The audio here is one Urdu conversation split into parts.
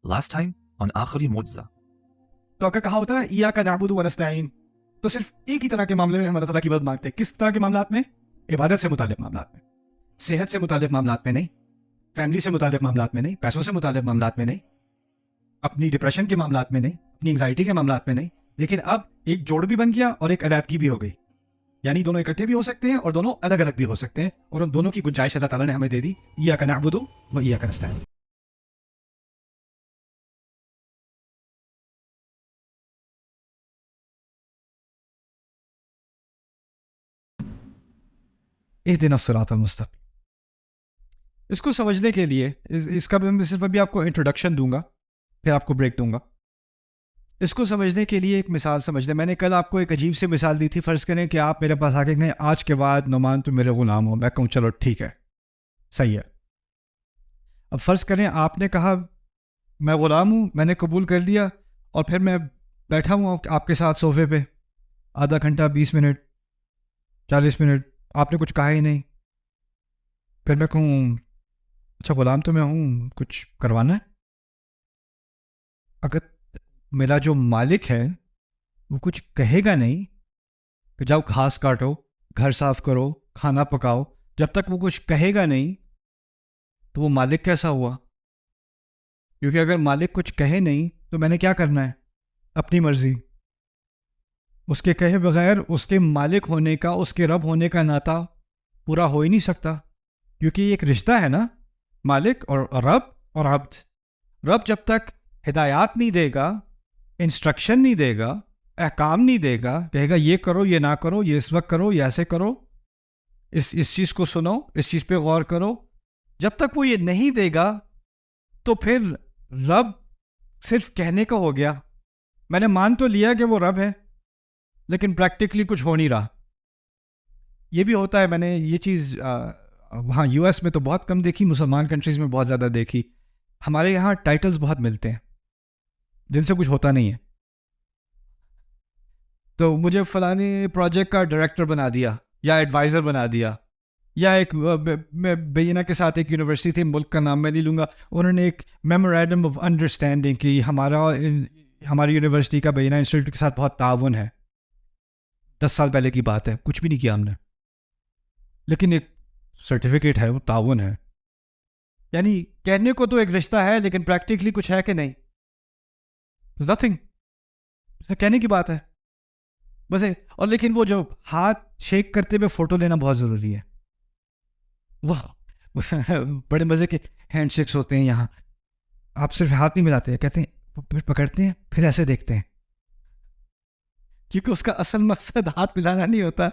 Last time on آخری معجزہ. تو اگر کہا ہوتا ہے ایاک نعبد و نستعین، تو صرف ایک ہی طرح کے معاملے میں ہم اللہ تعالیٰ کی مدد مانگتے ہیں. کس طرح کے معاملات میں؟ عبادت سے متعلق معاملات میں، صحت سے متعلق معاملات میں نہیں، فیملی سے متعلق معاملات میں نہیں، پیسوں سے متعلق معاملات میں نہیں، اپنی ڈپریشن کے معاملات میں نہیں، اپنی انگزائٹی کے معاملات میں نہیں. لیکن اب ایک جوڑ بھی بن گیا اور ایک علیحدگی بھی ہو گئی، یعنی دونوں اکٹھے بھی ہو سکتے ہیں اور دونوں الگ الگ بھی ہو سکتے ہیں، اور ان دونوں کی گنجائش اللہ تعالیٰ نے ہمیں دے دی. ایاک نعبد و ایاک نستعین. اہدنا الصراط المستقیم. اس کو سمجھنے کے لیے اس کا میں صرف ابھی آپ کو انٹروڈکشن دوں گا، پھر آپ کو بریک دوں گا. اس کو سمجھنے کے لیے ایک مثال سمجھ لیں. میں نے کل آپ کو ایک عجیب سی مثال دی تھی. فرض کریں کہ آپ میرے پاس آ کے کہیں آج کے بعد نعمان تو میرے غلام ہو. میں کہوں چلو ٹھیک ہے، صحیح ہے. اب فرض کریں آپ نے کہا میں غلام ہوں، میں نے قبول کر لیا، اور پھر میں بیٹھا ہوں آپ کے ساتھ صوفے پہ آدھا گھنٹہ، 20 منٹ، 40 منٹ، آپ نے کچھ کہا ہی نہیں. پھر میں کہوں اچھا غلام تو میں ہوں، کچھ کروانا ہے؟ اگر میرا جو مالک ہے وہ کچھ کہے گا نہیں کہ جاؤ گھاس کاٹو، گھر صاف کرو، کھانا پکاؤ، جب تک وہ کچھ کہے گا نہیں تو وہ مالک کیسا ہوا؟ کیونکہ اگر مالک کچھ کہے نہیں تو میں نے کیا کرنا ہے؟ اپنی مرضی. اس کے کہے بغیر اس کے مالک ہونے کا، اس کے رب ہونے کا ناطہ پورا ہو ہی نہیں سکتا. کیونکہ یہ ایک رشتہ ہے نا، مالک اور رب اور عبد. رب جب تک ہدایات نہیں دے گا، انسٹرکشن نہیں دے گا، احکام نہیں دے گا، کہے گا یہ کرو، یہ نہ کرو، یہ اس وقت کرو، یہ ایسے کرو، اس چیز کو سنو، اس چیز پہ غور کرو، جب تک وہ یہ نہیں دے گا تو پھر رب صرف کہنے کا ہو گیا. میں نے مان تو لیا کہ وہ رب ہے، لیکن پریکٹیکلی کچھ ہو نہیں رہا. یہ بھی ہوتا ہے. میں نے یہ چیز وہاں یو ایس میں تو بہت کم دیکھی، مسلمان کنٹریز میں بہت زیادہ دیکھی. ہمارے یہاں ٹائٹلز بہت ملتے ہیں جن سے کچھ ہوتا نہیں ہے. تو مجھے فلانے پروجیکٹ کا ڈائریکٹر بنا دیا، یا ایڈوائزر بنا دیا، یا ایک میں بینہ کے ساتھ ایک یونیورسٹی تھی، ملک کا نام میں نہیں لوں گا، انہوں نے ایک میمورینڈم آف انڈرسٹینڈنگ کی. ہماری یونیورسٹی کا بینہ انسٹیٹیوٹ کے ساتھ بہت تعاون ہے. 10 سال پہلے کی بات ہے، کچھ بھی نہیں کیا ہم نے، لیکن ایک سرٹیفکیٹ ہے، وہ تعاون ہے. یعنی کہنے کو تو ایک رشتہ ہے، لیکن پریکٹیکلی کچھ ہے کہ نہیں؟ نتھنگ. کہنے کی بات ہے بس. اور لیکن وہ جو ہاتھ شیک کرتے ہوئے فوٹو لینا بہت ضروری ہے. وہ بڑے مزے کے ہینڈ شیکس ہوتے ہیں یہاں. آپ صرف ہاتھ نہیں ملاتے ہیں، کہتے ہیں، پھر پکڑتے ہیں، پھر ایسے دیکھتے ہیں. کیونکہ اس کا اصل مقصد ہاتھ ملانا نہیں ہوتا،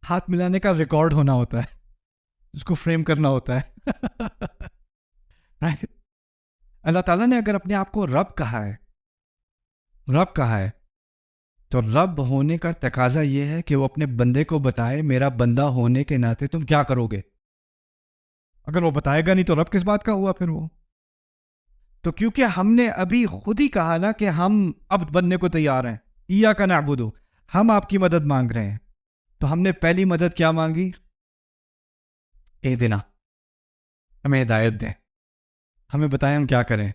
ہاتھ ملانے کا ریکارڈ ہونا ہوتا ہے، اس کو فریم کرنا ہوتا ہے. اللہ تعالیٰ نے اگر اپنے آپ کو رب کہا ہے تو رب ہونے کا تقاضا یہ ہے کہ وہ اپنے بندے کو بتائے میرا بندہ ہونے کے ناطے تم کیا کرو گے. اگر وہ بتائے گا نہیں تو رب کس بات کا ہوا پھر وہ؟ تو کیونکہ ہم نے ابھی خود ہی کہا نا کہ ہم عبد بننے کو تیار ہیں، ایاک نعبد، ہم آپ کی مدد مانگ رہے ہیں. تو ہم نے پہلی مدد کیا مانگی؟ اہدنا، ہمیں ہدایت دیں، ہمیں بتائیں ہم کیا کریں.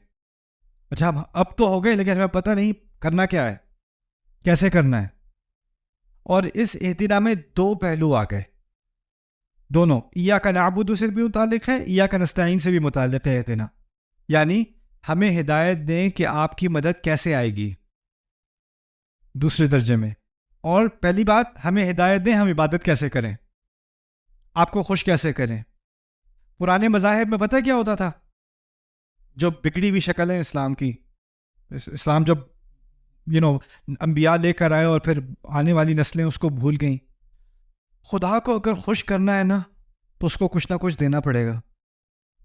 اچھا اب تو ہو گئے، لیکن ہمیں پتہ نہیں کرنا کیا ہے، کیسے کرنا ہے. اور اس اہدنا میں 2 پہلو آ گئے، دونوں ایاک نعبد سے بھی متعلق ہے، ایاک نستعین سے بھی متعلق ہے اہدنا. یعنی ہمیں ہدایت دیں کہ آپ کی مدد کیسے آئے گی، دوسرے درجے میں. اور پہلی بات، ہمیں ہدایت دیں ہم عبادت کیسے کریں، آپ کو خوش کیسے کریں. پرانے مذاہب میں پتہ کیا ہوتا تھا؟ جو بگڑی ہوئی شکل ہے اسلام کی، اسلام جب انبیاء لے کر آئے اور پھر آنے والی نسلیں اس کو بھول گئیں. خدا کو اگر خوش کرنا ہے نا تو اس کو کچھ نہ کچھ دینا پڑے گا.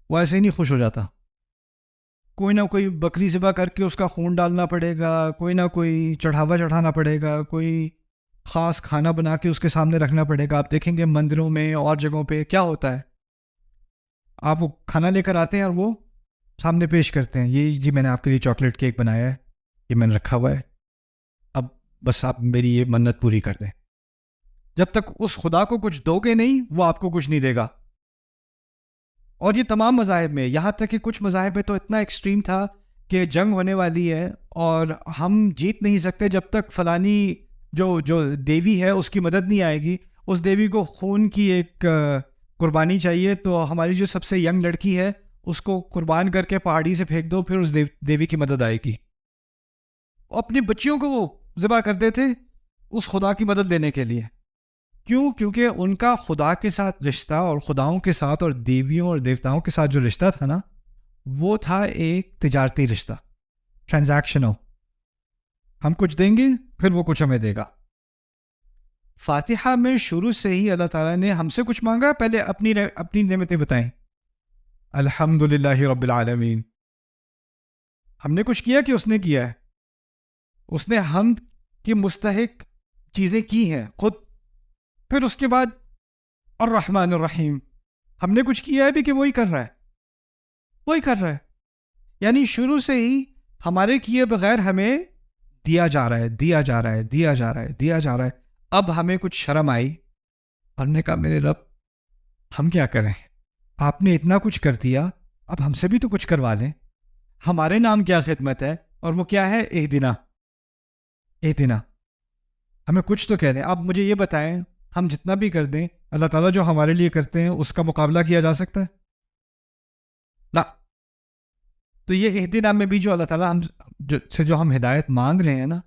وہ ایسے ہی نہیں خوش ہو جاتا. کوئی نہ کوئی بکری ذبح کر کے اس کا خون ڈالنا پڑے گا، کوئی نہ کوئی چڑھاوا چڑھانا پڑے گا، کوئی خاص کھانا بنا کے اس کے سامنے رکھنا پڑے گا. آپ دیکھیں گے مندروں میں اور جگہوں پہ کیا ہوتا ہے، آپ وہ کھانا لے کر آتے ہیں اور وہ سامنے پیش کرتے ہیں، یہ جی میں نے آپ کے لیے چاکلیٹ کیک بنایا ہے، یہ میں نے رکھا ہوا ہے، اب بس آپ میری یہ منت پوری کر دیں. جب تک اس خدا کو کچھ دو گے نہیں وہ آپ کو کچھ نہیں دے گا. اور یہ تمام مذاہب میں، یہاں تک کہ کچھ مذاہب میں تو اتنا ایکسٹریم تھا کہ جنگ ہونے والی ہے اور ہم جیت نہیں سکتے جب تک فلانی جو دیوی ہے اس کی مدد نہیں آئے گی. اس دیوی کو خون کی ایک قربانی چاہیے, تو ہماری جو سب سے ینگ لڑکی ہے اس کو قربان کر کے پہاڑی سے پھینک دو, پھر اس دیوی کی مدد آئے گی. اپنی بچیوں کو وہ ذبح کرتے تھے اس خدا کی مدد لینے کے لیے. کیوں؟ کیونکہ ان کا خدا کے ساتھ رشتہ اور خداؤں کے ساتھ اور دیویوں اور دیوتاؤں کے ساتھ جو رشتہ تھا نا, وہ تھا ایک تجارتی رشتہ, ٹرانزیکشنل. ہم کچھ دیں گے پھر وہ کچھ ہمیں دے گا. فاتحہ میں شروع سے ہی اللہ تعالیٰ نے ہم سے کچھ مانگا؟ پہلے اپنی نعمتیں بتائیں. الحمدللہ رب العالمین. ہم نے کچھ کیا کہ اس نے کیا ہے؟ اس نے حمد کی مستحق چیزیں کی ہیں خود. پھر اس کے بعد الرحمن الرحیم. ہم نے کچھ کیا ہے بھی کہ وہی کر رہا ہے, وہی کر رہا ہے. یعنی شروع سے ہی ہمارے کیے بغیر ہمیں دیا جا رہا ہے, دیا جا رہا ہے, دیا جا رہا ہے, دیا جا رہا ہے. اب ہمیں کچھ شرم آئی اور نے کہا میرے رب ہم کیا کریں, آپ نے اتنا کچھ کر دیا, اب ہم سے بھی تو کچھ کروا لیں. ہمارے نام کیا خدمت ہے, اور وہ کیا ہے؟ اہدنا. اہدنا. ہمیں کچھ تو کہہ دیں. آپ مجھے یہ بتائیں, ہم جتنا بھی کر دیں اللہ تعالیٰ جو ہمارے لیے کرتے ہیں اس کا مقابلہ کیا جا سکتا ہے؟ نہ. تو یہ اہدنا میں بھی جو اللہ تعالیٰ جو ہم ہدایت مانگ رہے ہیں نا,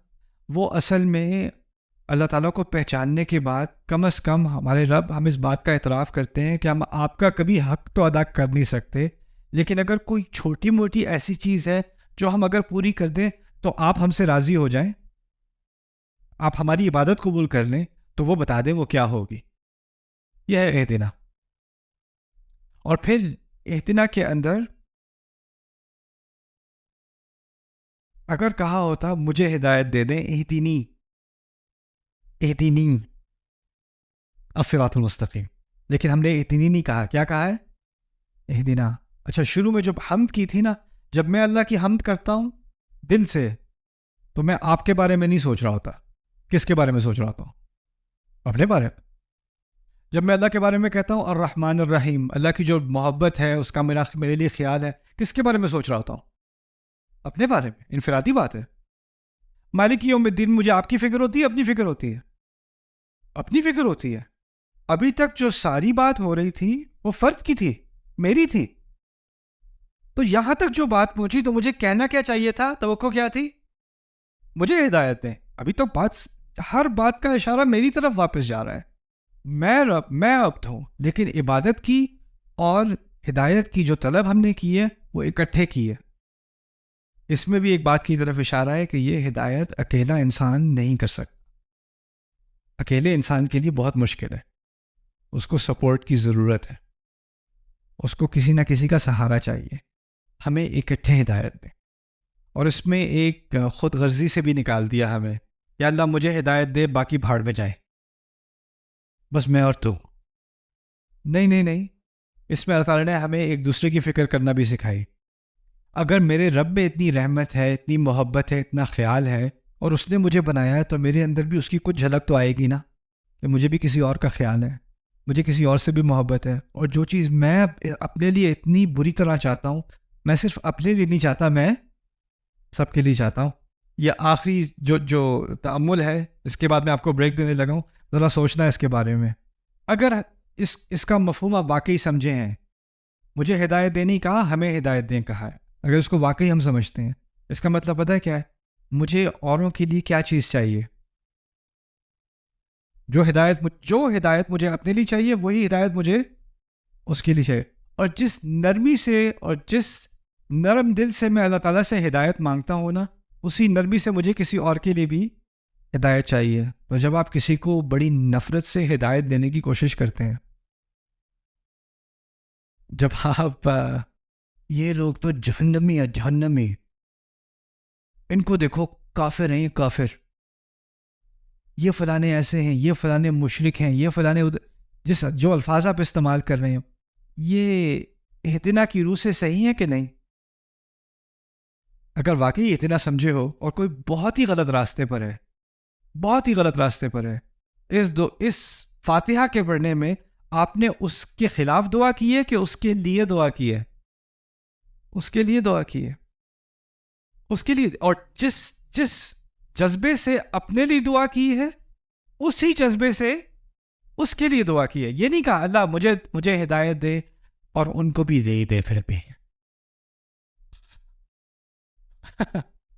وہ اصل میں اللہ تعالیٰ کو پہچاننے کے بعد کم از کم ہمارے رب ہم اس بات کا اعتراف کرتے ہیں کہ ہم آپ کا کبھی حق تو ادا کر نہیں سکتے, لیکن اگر کوئی چھوٹی موٹی ایسی چیز ہے جو ہم اگر پوری کر دیں تو آپ ہم سے راضی ہو جائیں, آپ ہماری عبادت قبول کر لیں, تو وہ بتا دیں وہ کیا ہوگی. یہ ہے اہدنا. اور پھر اہدنا کے اندر اگر کہا ہوتا مجھے ہدایت دے دیں, اہدنی اہدنی الصراط المستقیم, لیکن ہم نے اہدنی نہیں کہا. کیا کہا ہے؟ اہدنا. اچھا, شروع میں جب حمد کی تھی نا, جب میں اللہ کی حمد کرتا ہوں دل سے, تو میں آپ کے بارے میں نہیں سوچ رہا ہوتا. کس کے بارے میں سوچ رہا ہوتا ہوں؟ اپنے بارے میں. جب میں اللہ کے بارے میں کہتا ہوں الرحمن الرحیم, اللہ کی جو محبت ہے اس کا میرے لیے خیال ہے, کس کے بارے میں سوچ رہا ہوتا ہوں؟ اپنے بارے میں. انفرادی بات ہے. مالک یوم الدین, مجھے آپ کی فکر ہوتی ہے؟ اپنی فکر ہوتی ہے. اپنی فکر ہوتی ہے. ابھی تک جو ساری بات ہو رہی تھی وہ فرد کی تھی, میری تھی. تو یہاں تک جو بات پہنچی تو مجھے کہنا کیا چاہیے تھا؟ توقع کیا تھی؟ مجھے ہدایت دیں. ابھی تو ہر بات کا اشارہ میری طرف واپس جا رہا ہے. میں عبد ہوں, لیکن عبادت کی اور ہدایت کی جو طلب ہم نے کی ہے وہ اکٹھے کی ہے. اس میں بھی ایک بات کی طرف اشارہ ہے کہ یہ ہدایت اکیلا انسان نہیں کر سکتا. اکیلے انسان کے لیے بہت مشکل ہے, اس کو سپورٹ کی ضرورت ہے, اس کو کسی نہ کسی کا سہارا چاہیے. ہمیں اکٹھے ہدایت دیں. اور اس میں ایک خود غرضی سے بھی نکال دیا ہمیں, یا اللہ مجھے ہدایت دے باقی بھاڑ میں جائیں, بس میں اور تو. نہیں. اس میں اللہ تعالیٰ نے ہمیں ایک دوسرے کی فکر کرنا بھی سکھائی. اگر میرے رب میں اتنی رحمت ہے, اتنی محبت ہے, اتنا خیال ہے, اور اس نے مجھے بنایا ہے, تو میرے اندر بھی اس کی کچھ جھلک تو آئے گی نا, کہ مجھے بھی کسی اور کا خیال ہے, مجھے کسی اور سے بھی محبت ہے. اور جو چیز میں اپنے لیے اتنی بری طرح چاہتا ہوں, میں صرف اپنے لیے نہیں چاہتا, میں سب کے لیے چاہتا ہوں. یہ آخری جو تأمل ہے, اس کے بعد میں آپ کو بریک دینے لگا ہوں, ذرا سوچنا ہے اس کے بارے میں. اگر اس کا مفہوم آپ واقعی سمجھے ہیں, مجھے ہدایت دینے کہا, ہمیں ہدایت دیں کہا ہے, اگر اس کو واقعی ہم سمجھتے ہیں, اس کا مطلب پتہ ہے کیا ہے؟ مجھے اوروں کے لیے کیا چیز چاہیے؟ جو ہدایت مجھے اپنے لیے چاہیے, وہی ہدایت مجھے اس کے لیے چاہیے. اور جس نرمی سے اور جس نرم دل سے میں اللہ تعالیٰ سے ہدایت مانگتا ہوں نا, اسی نرمی سے مجھے کسی اور کے لیے بھی ہدایت چاہیے. تو جب آپ کسی کو بڑی نفرت سے ہدایت دینے کی کوشش کرتے ہیں, جب آپ یہ لوگ تو جہنمی, ان کو دیکھو کافر ہیں, کافر, یہ فلانے ایسے ہیں, یہ فلانے مشرک ہیں, یہ فلانے جو الفاظ آپ استعمال کر رہے ہیں, یہ اہدنا کی روح سے صحیح ہے کہ نہیں؟ اگر واقعی اتنا سمجھے ہو اور کوئی بہت ہی غلط راستے پر ہے, بہت ہی غلط راستے پر ہے, اس فاتحہ کے پڑھنے میں آپ نے اس کے خلاف دعا کی ہے کہ اس کے لیے دعا کی ہے؟ اس کے لیے دعا کی ہے. اس کے لیے، اور جس جس جذبے سے اپنے لیے دعا کی ہے اسی جذبے سے اس کے لیے دعا کی ہے. یہ نہیں کہا اللہ مجھے ہدایت دے اور ان کو بھی دے پھر بھی.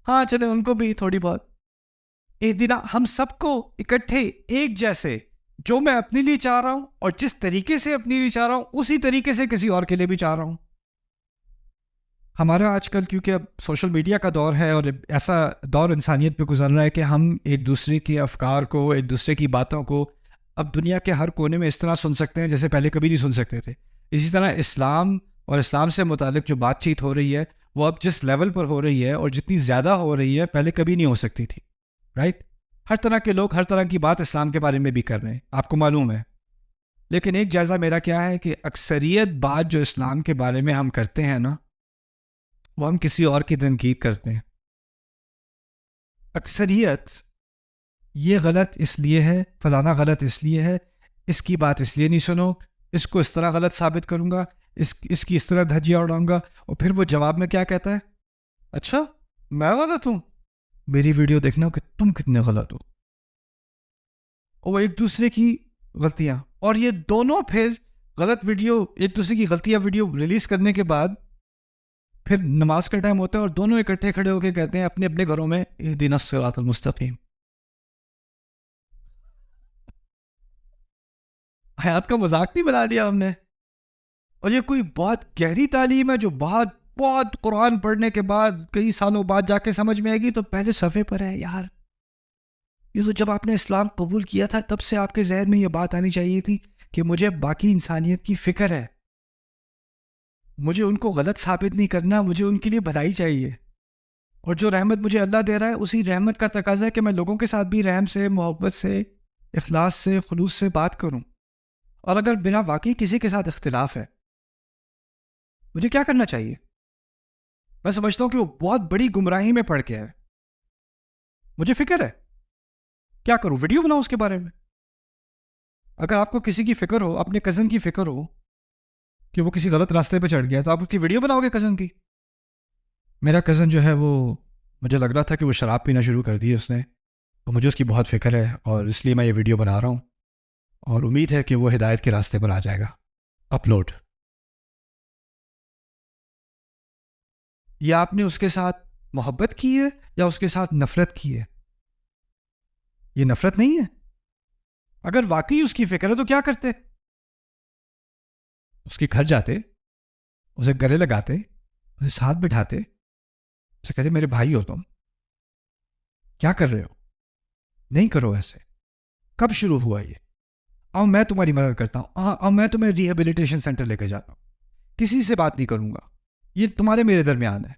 ہاں چلے ان کو بھی تھوڑی بہت. ایک دن ہم سب کو اکٹھے ایک جیسے، جو میں اپنے لیے چاہ رہا ہوں اور جس طریقے سے اپنے لیے چاہ رہا ہوں اسی طریقے سے کسی اور کے لیے بھی چاہ رہا ہوں. ہمارا آج کل کیونکہ اب سوشل میڈیا کا دور ہے اور ایسا دور انسانیت پہ گزر رہا ہے کہ ہم ایک دوسرے کے افکار کو، ایک دوسرے کی باتوں کو اب دنیا کے ہر کونے میں اس طرح سن سکتے ہیں جیسے پہلے کبھی نہیں سن سکتے تھے. اسی طرح اسلام اور اسلام سے متعلق جو بات چیت ہو رہی ہے وہ اب جس لیول پر ہو رہی ہے اور جتنی زیادہ ہو رہی ہے پہلے کبھی نہیں ہو سکتی تھی. رائٹ؟ ہر طرح کے لوگ ہر طرح کی بات اسلام کے بارے میں بھی کر رہے ہیں، آپ کو معلوم ہے. لیکن ایک جائزہ میرا کیا ہے کہ اکثریت بات جو اسلام کے بارے میں ہم کرتے ہیں نا، وہ ہم کسی اور کی تنقید کرتے ہیں. اکثریت یہ غلط اس لیے ہے، فلانا غلط اس لیے ہے، اس کی بات اس لیے نہیں سنو، اس کو اس طرح غلط ثابت کروں گا، اس کی اس طرح دھجیاں اڑاؤں گا. اور پھر وہ جواب میں کیا کہتا ہے؟ اچھا میں غلط ہوں، میری ویڈیو دیکھنا کہ تم کتنے غلط ہو. اور وہ ایک دوسرے کی غلطیاں، اور یہ دونوں پھر غلط ویڈیو، ایک دوسرے کی غلطیاں ویڈیو ریلیز کرنے کے بعد پھر نماز کا ٹائم ہوتا ہے اور دونوں اکٹھے کھڑے ہو کے کہتے ہیں اپنے اپنے گھروں میں اہدنا الصراط المستقیم. حیات کا مذاق نہیں بنا دیا ہم نے. اور یہ کوئی بہت گہری تعلیم ہے جو بہت بہت قرآن پڑھنے کے بعد کئی سالوں بعد جا کے سمجھ میں آئے گی. تو پہلے صفحے پر ہے یار، یہ تو جب آپ نے اسلام قبول کیا تھا تب سے آپ کے ذہن میں یہ بات آنی چاہیے تھی کہ مجھے باقی انسانیت کی فکر ہے، مجھے ان کو غلط ثابت نہیں کرنا، مجھے ان کے لیے بھلائی چاہیے. اور جو رحمت مجھے اللہ دے رہا ہے اسی رحمت کا تقاضا ہے کہ میں لوگوں کے ساتھ بھی رحم سے، محبت سے، اخلاص سے، خلوص سے بات کروں. اور اگر بنا واقعی کسی کے ساتھ اختلاف ہے، مجھے کیا کرنا چاہیے؟ میں سمجھتا ہوں کہ وہ بہت بڑی گمراہی میں پڑ کے ہے. مجھے فکر ہے، کیا کروں؟ ویڈیو بناؤں اس کے بارے میں. اگر آپ کو کسی کی فکر ہو، اپنے کزن کی فکر ہو کہ وہ کسی غلط راستے پہ چڑھ گیا، تو آپ اس کی ویڈیو بناؤ گے کزن کی. میرا کزن جو ہے وہ، مجھے لگ رہا تھا کہ وہ شراب پینا شروع کر دی اس نے، تو مجھے اس کی بہت فکر ہے اور اس لیے میں یہ ویڈیو بنا رہا ہوں اور امید ہے کہ وہ ہدایت کے راستے پر آ جائے گا. اپلوڈ. یا آپ نے اس کے ساتھ محبت کی ہے یا اس کے ساتھ نفرت کی ہے؟ یہ نفرت نہیں ہے. اگر واقعی اس کی فکر ہے تو کیا کرتے؟ اس کے گھر جاتے، اسے گلے لگاتے، اسے ساتھ بٹھاتے، اسے کہتے میرے بھائی ہو تم، کیا کر رہے ہو؟ نہیں کرو ایسے. کب شروع ہوا یہ؟ آؤ میں تمہاری مدد کرتا ہوں، آؤ میں تمہیں ریہیبلیٹیشن سینٹر لے کے جاتا ہوں. کسی سے بات نہیں کروں گا، یہ تمہارے میرے درمیان ہے.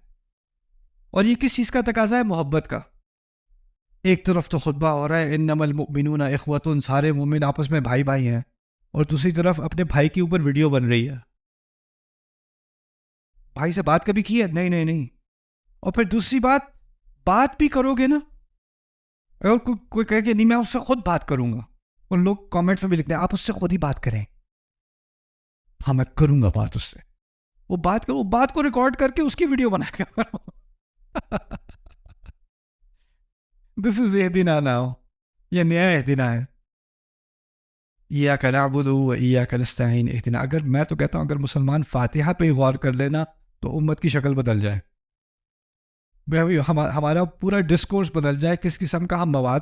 اور یہ کس چیز کا تقاضا ہے؟ محبت کا. ایک طرف تو خطبہ ہو رہا ہے انما المؤمنون اخوۃ، سارے مومن آپس میں بھائی بھائی ہیں، اور دوسری طرف اپنے بھائی کے اوپر ویڈیو بن رہی ہے. بھائی سے بات کبھی کی ہے؟ نہیں. اور پھر دوسری بات بھی کرو گے نا، اگر کوئی کہے کہ نہیں میں اس سے خود بات کروں گا، ان لوگ کامنٹ میں بھی لکھتے ہیں آپ اس سے خود ہی بات کریں. ہاں میں کروں گا بات اس سے. وہ بات کرو، بات کو ریکارڈ کر کے اس کی ویڈیو بنا کے کرو. دس از اہدنا ناؤ، یہ نیا اہدنا ہے. ایاک نعبد و ایاک نستعین اہدنا. اگر میں تو کہتا ہوں اگر مسلمان فاتحہ پہ غور کر لینا تو امت کی شکل بدل جائے، ہمارا پورا ڈسکورس بدل جائے، کس قسم کا ہم مواد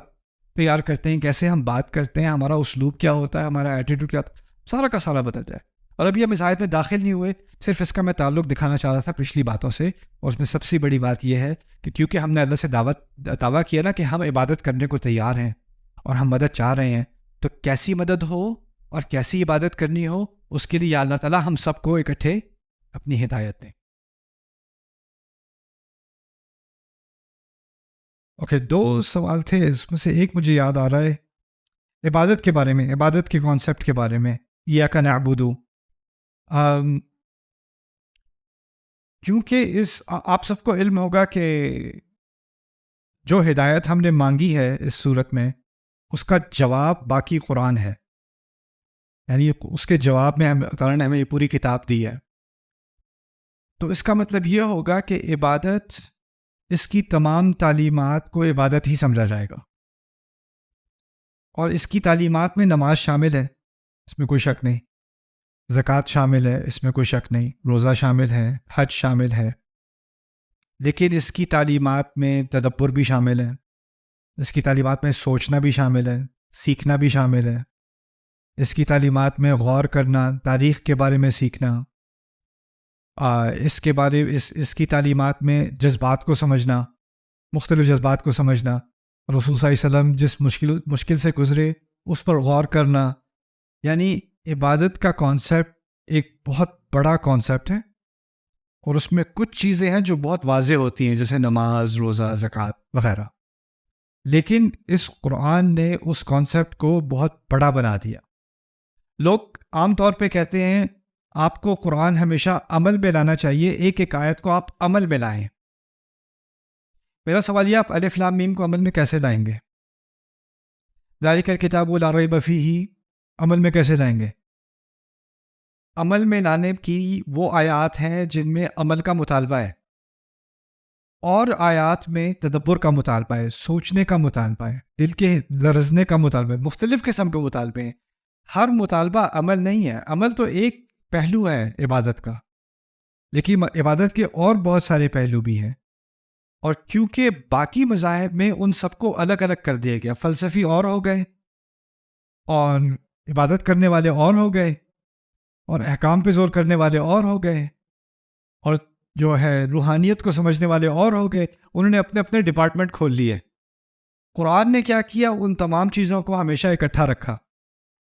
تیار کرتے ہیں، کیسے ہم بات کرتے ہیں، ہمارا اسلوب کیا ہوتا ہے، ہمارا ایٹیٹیوڈ کیا ہوتا ہے، سارا کا سارا بدل جائے. اور ابھی ہم اس آیت میں داخل نہیں ہوئے، صرف اس کا میں تعلق دکھانا چاہ رہا تھا پچھلی باتوں سے. اور اس میں سب سے بڑی بات یہ ہے کہ کیونکہ ہم نے اللہ سے دعویٰ کیا نا کہ ہم عبادت کرنے کو تیار ہیں اور ہم مدد چاہ رہے ہیں، تو کیسی مدد ہو اور کیسی عبادت کرنی ہو، اس کے لیے یا اللہ تعالیٰ ہم سب کو اکٹھے اپنی ہدایت دیں. اوکے، 2 سوال تھے، اس میں سے ایک مجھے یاد آ رہا ہے عبادت کے بارے میں، عبادت کے کانسیپٹ کے بارے میں. ایاک نعبد، کیونکہ آپ سب کو علم ہوگا کہ جو ہدایت ہم نے مانگی ہے اس صورت میں، اس کا جواب باقی قرآن ہے. یعنی اس کے جواب میں تعالیٰ نے ہمیں یہ پوری کتاب دی ہے. تو اس کا مطلب یہ ہوگا کہ عبادت اس کی تمام تعلیمات کو عبادت ہی سمجھا جائے گا، اور اس کی تعلیمات میں نماز شامل ہے، اس میں کوئی شک نہیں، زکوٰۃ شامل ہے، اس میں کوئی شک نہیں، روزہ شامل ہے، حج شامل ہے، لیکن اس کی تعلیمات میں تدبر بھی شامل ہے، اس کی تعلیمات میں سوچنا بھی شامل ہے، سیکھنا بھی شامل ہے، اس کی تعلیمات میں غور کرنا، تاریخ کے بارے میں سیکھنا، اس کی تعلیمات میں جذبات کو سمجھنا، مختلف جذبات کو سمجھنا، رسول صلی اللہ علیہ وسلم جس مشکل سے گزرے اس پر غور کرنا. یعنی عبادت کا کانسیپٹ ایک بہت بڑا کانسیپٹ ہے، اور اس میں کچھ چیزیں ہیں جو بہت واضح ہوتی ہیں جیسے نماز، روزہ، زکوٰۃ وغیرہ، لیکن اس قرآن نے اس کانسیپٹ کو بہت بڑا بنا دیا. لوگ عام طور پہ کہتے ہیں آپ کو قرآن ہمیشہ عمل میں لانا چاہیے، ایک ایک آیت کو آپ عمل میں لائیں. میرا سوال یہ، آپ الف لام میم کو عمل میں کیسے لائیں گے؟ ذالک الکتاب لا ریب فیہ عمل میں کیسے لائیں گے؟ عمل میں لانے کی وہ آیات ہیں جن میں عمل کا مطالبہ ہے، اور آیات میں تدبر کا مطالبہ ہے، سوچنے کا مطالبہ ہے، دل کے لرزنے کا مطالبہ ہے، مختلف قسم کے مطالبے ہیں. ہر مطالبہ عمل نہیں ہے. عمل تو ایک پہلو ہے عبادت کا، لیکن عبادت کے اور بہت سارے پہلو بھی ہیں، اور کیونکہ باقی مذاہب میں ان سب کو الگ الگ کر دیا گیا، فلسفی اور ہو گئے، اور عبادت کرنے والے اور ہو گئے، اور احکام پہ زور کرنے والے اور ہو گئے، اور جو ہے روحانیت کو سمجھنے والے اور ہو گئے. انہوں نے اپنے اپنے ڈپارٹمنٹ کھول لیے. قرآن نے کیا کیا؟ ان تمام چیزوں کو ہمیشہ اکٹھا رکھا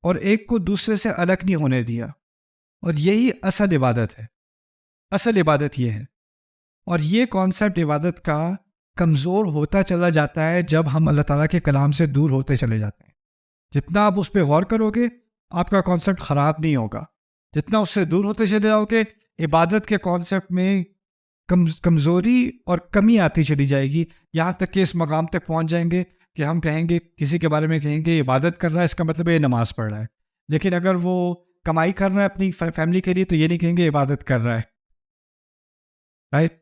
اور ایک کو دوسرے سے الگ نہیں ہونے دیا، اور یہی اصل عبادت ہے. اصل عبادت یہ ہے، اور یہ کانسیپٹ عبادت کا کمزور ہوتا چلا جاتا ہے جب ہم اللہ تعالیٰ کے کلام سے دور ہوتے چلے جاتے ہیں. جتنا آپ اس پہ غور کرو گے آپ کا کانسیپٹ خراب نہیں ہوگا، جتنا اس سے دور ہوتے چلے جاؤ گے عبادت کے کانسیپٹ میں کمزوری اور کمی آتی چلی جائے گی، یہاں تک کہ اس مقام تک پہنچ جائیں گے کہ ہم کہیں گے، کسی کے بارے میں کہیں گے عبادت کر رہا ہے، اس کا مطلب یہ نماز پڑھ رہا ہے. لیکن اگر وہ کمائی کر رہا ہے اپنی فیملی کے لیے تو یہ نہیں کہیں گے عبادت کر رہا ہے. رائٹ؟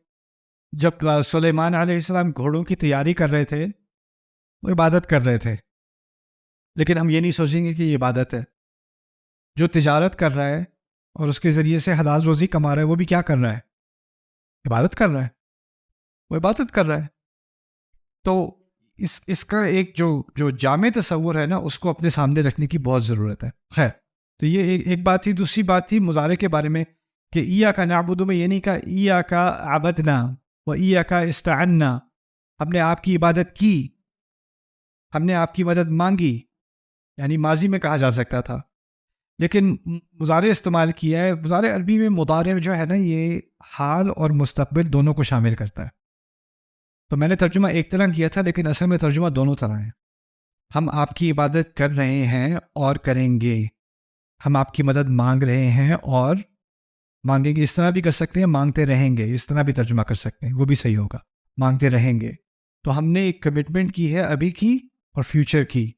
جب سلیمان علیہ السلام گھوڑوں کی تیاری کر رہے تھے وہ عبادت کر رہے تھے، لیکن ہم یہ نہیں سوچیں گے کہ یہ عبادت ہے. جو تجارت کر رہا ہے اور اس کے ذریعے سے حلال روزی کما رہا ہے وہ بھی کیا کر رہا ہے؟ عبادت کر رہا ہے، وہ عبادت کر رہا ہے. تو اس کا ایک جو جامع تصور ہے نا، اس کو اپنے سامنے رکھنے کی بہت ضرورت ہے. خیر، تو یہ ایک بات تھی. دوسری بات تھی مضارع کے بارے میں کہ ایاک نعبد میں یہ نہیں کہا ایاک عبدنا و ایاک استعنا. ہم نے آپ کی عبادت کی، ہم نے آپ کی مدد مانگی، یعنی ماضی میں کہا جا سکتا تھا، لیکن مضارع استعمال کیا ہے. مضارع عربی میں مضارع جو ہے نا یہ حال اور مستقبل دونوں کو شامل کرتا ہے. تو میں نے ترجمہ ایک طرح کیا تھا، لیکن اصل میں ترجمہ دونوں طرح ہے. ہم آپ کی عبادت کر رہے ہیں اور کریں گے، ہم آپ کی مدد مانگ رہے ہیں اور مانگیں گے. اس طرح بھی کر سکتے ہیں مانگتے رہیں گے، اس طرح بھی ترجمہ کر سکتے ہیں، وہ بھی صحیح ہوگا، مانگتے رہیں گے. تو ہم نے ایک کمٹمنٹ کی ہے ابھی کی اور فیوچر کی،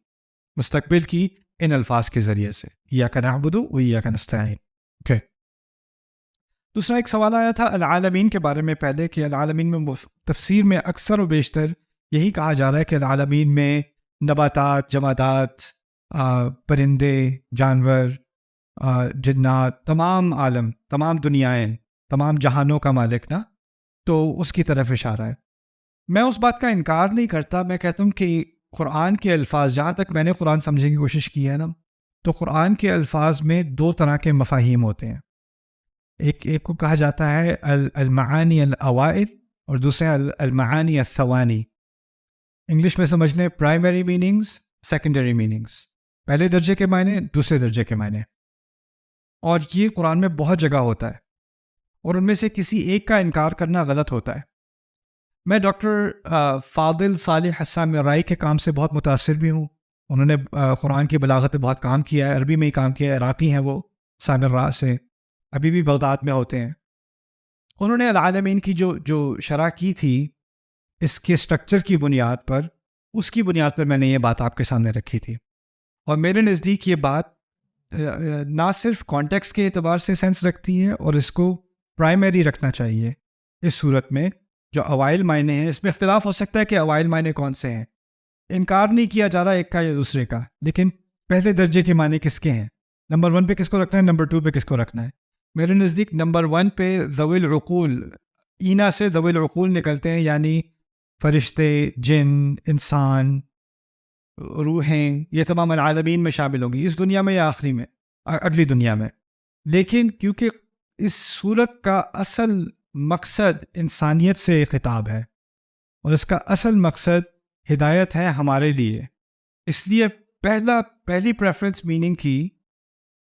مستقبل کی، ان الفاظ کے ذریعے سے ایاک نعبد و ایاک نستعین. اوکے. دوسرا ایک سوال آیا تھا العالمین کے بارے میں پہلے، کہ العالمین میں تفسیر میں اکثر و بیشتر یہی کہا جا رہا ہے کہ العالمین میں نباتات، جمادات، پرندے، جانور، جنات، تمام عالم، تمام دنیایں، تمام جہانوں کا مالک نا، تو اس کی طرف اشارہ ہے. میں اس بات کا انکار نہیں کرتا. میں کہتا ہوں کہ قرآن کے الفاظ، جہاں تک میں نے قرآن سمجھنے کی کوشش کی ہے نا، تو قرآن کے الفاظ میں دو طرح کے مفاہیم ہوتے ہیں. ایک کو کہا جاتا ہے المعانی الاوائل، اور دوسرے المعانی الثوانی. انگلش میں سمجھ لیں پرائمری میننگز، سیکنڈری میننگز، پہلے درجے کے معنی، دوسرے درجے کے معنی. اور یہ قرآن میں بہت جگہ ہوتا ہے، اور ان میں سے کسی ایک کا انکار کرنا غلط ہوتا ہے. میں ڈاکٹر فاضل صالح حسام رائی کے کام سے بہت متاثر بھی ہوں. انہوں نے قرآن کی بلاغت پہ بہت کام کیا ہے، عربی میں ہی کام کیا ہے، عراقی ہیں وہ، سامر راہ سے، ابھی بھی بغداد میں ہوتے ہیں. انہوں نے العالمین کی جو شرح کی تھی اس کے سٹرکچر کی بنیاد پر، اس کی بنیاد پر میں نے یہ بات آپ کے سامنے رکھی تھی. اور میرے نزدیک یہ بات نہ صرف کانٹیکس کے اعتبار سے سینس رکھتی ہے، اور اس کو پرائمری رکھنا چاہیے اس صورت میں جو اوائل معنی ہیں اس میں اختلاف ہو سکتا ہے کہ اوائل معنی کون سے ہیں. انکار نہیں کیا جا رہا ایک کا یا دوسرے کا, لیکن پہلے درجے کے معنی کس کے ہیں, نمبر 1 پہ کس کو رکھنا ہے, نمبر 2 پہ کس کو رکھنا ہے. میرے نزدیک نمبر 1 پہ ذوی العقول, اینا سے ذوی العقول نکلتے ہیں, یعنی فرشتے, جن, انسان, روحیں, یہ تمام العالمین میں شامل ہوں گی, اس دنیا میں یا آخری میں, اگلی دنیا میں. لیکن کیونکہ اس صورت کا اصل مقصد انسانیت سے خطاب ہے اور اس کا اصل مقصد ہدایت ہے ہمارے لیے, اس لیے پہلی پریفرنس میننگ کی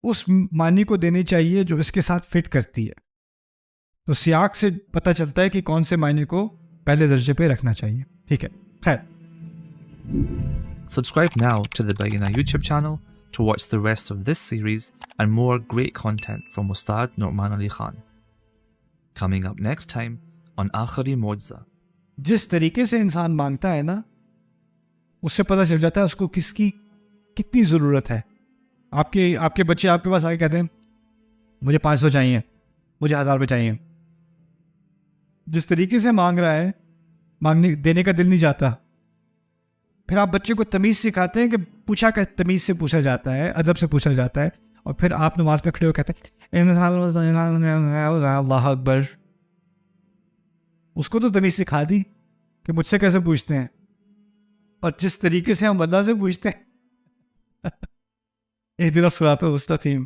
اس معنی کو دینی چاہیے جو اس کے ساتھ فٹ کرتی ہے. تو سیاق سے پتہ چلتا ہے کہ کون سے معنی کو پہلے درجے پہ رکھنا چاہیے. ٹھیک ہے, خیر. Subscribe now to the Bayyinah YouTube channel to watch the rest of this series and more great content from Ustad Nu'man Ali Khan. Coming up next time on Akhri Mu'jiza. جس طریقے سے انسان مانگتا ہے نا, اس سے پتہ چل جاتا ہے اس کو کس کی کتنی ضرورت ہے. آپ کے بچے آپ کے پاس آ کے کہتے ہیں مجھے 500 چاہیے, مجھے 1000 روپے چاہیے. جس طریقے سے مانگ رہا ہے دینے کا دل نہیں جاتا. پھر آپ بچے کو تمیز سکھاتے ہیں کہ پوچھا کہ تمیز سے پوچھا جاتا ہے, ادب سے پوچھا جاتا ہے, اور پھر آپ نماز پہ کھڑے ہو کہتے ہیں اللہ اکبر. اس کو تو تمیز سکھا دی کہ مجھ سے کیسے پوچھتے ہیں, اور جس طریقے سے ہم اللہ سے پوچھتے ہیں اہدنا الصراط المستقیم.